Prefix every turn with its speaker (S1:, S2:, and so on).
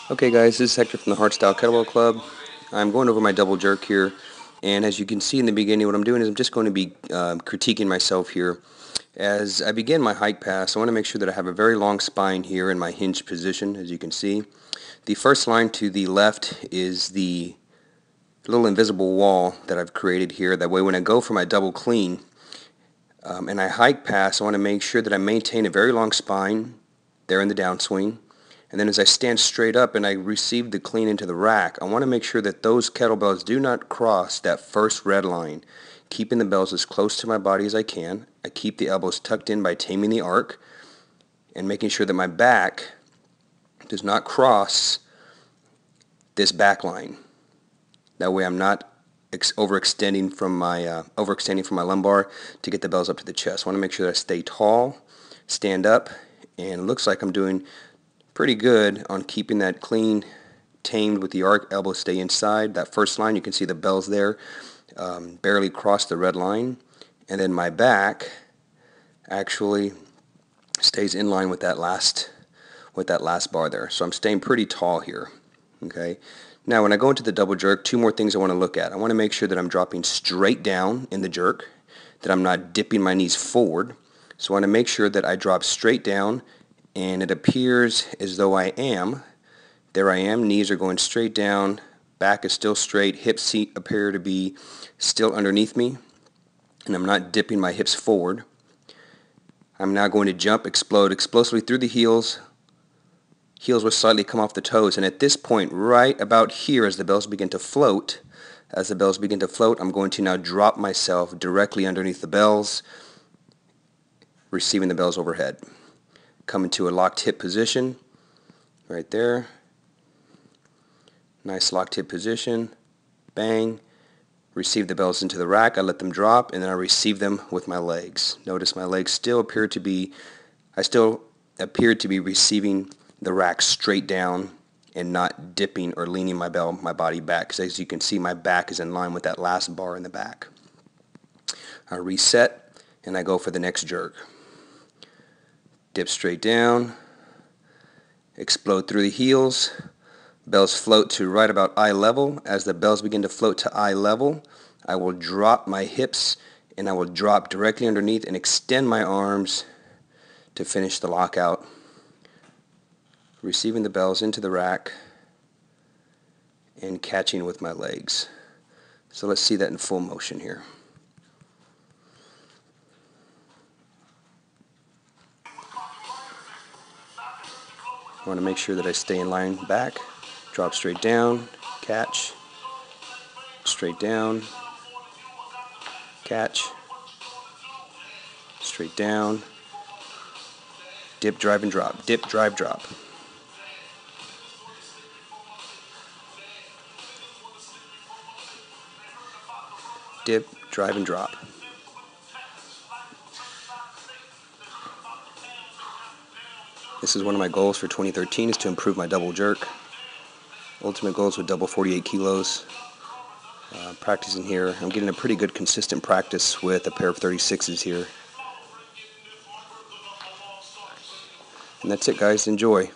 S1: Okay guys, this is Hector from the 𝗺𝗏 Kettlebell Club. I'm going over my double jerk here, and as you can see in the beginning, what I'm doing is I'm just going to be critiquing myself here. As I begin my hike pass, I want to make sure that I have a very long spine here in my hinged position, as you can see. The first line to the left is the little invisible wall that I've created here. That way when I go for my double clean and I hike pass, I want to make sure that I maintain a very long spine there in the downswing. And then as I stand straight up and I receive the clean into the rack, I want to make sure that those kettlebells do not cross that first red line. Keeping the bells as close to my body as I can. I keep the elbows tucked in by taming the arc and making sure that my back does not cross this back line. That way I'm not overextending from my lumbar to get the bells up to the chest. I want to make sure that I stay tall, stand up, and it looks like I'm doing pretty good on keeping that clean tamed with the arc. Elbows stay inside. That first line, you can see the bells there barely cross the red line, and then my back actually stays in line with that last bar there. So I'm staying pretty tall here. Okay. Now when I go into the double jerk, two more things I want to look at. I want to make sure that I'm dropping straight down in the jerk, that I'm not dipping my knees forward. So I want to make sure that I drop straight down, and it appears as though I am. There I am, knees are going straight down, back is still straight, hips appear to be still underneath me, and I'm not dipping my hips forward. I'm now going to jump, explode explosively through the heels. Heels will slightly come off the toes, and at this point, right about here, as the bells begin to float, I'm going to now drop myself directly underneath the bells, receiving the bells overhead. Come into a locked hip position, right there. Nice locked hip position. Bang. Receive the bells into the rack. I let them drop, and then I receive them with my legs. Notice my legs still appear to be, I still appear to be receiving the rack straight down and not dipping or leaning my body back. Because as you can see, my back is in line with that last bar in the back. I reset, and I go for the next jerk. Dip straight down, explode through the heels, bells float to right about eye level. As the bells begin to float to eye level, I will drop my hips and I will drop directly underneath and extend my arms to finish the lockout, receiving the bells into the rack and catching with my legs. So let's see that in full motion here. I want to make sure that I stay in line back, drop straight down, catch, straight down, catch, straight down, dip, drive, and drop, dip, drive, drop. Dip, drive, and drop. This is one of my goals for 2013, is to improve my double jerk. Ultimate goals with double 48 kilos. Practicing here. I'm getting a pretty good consistent practice with a pair of 36s here. And that's it guys, enjoy.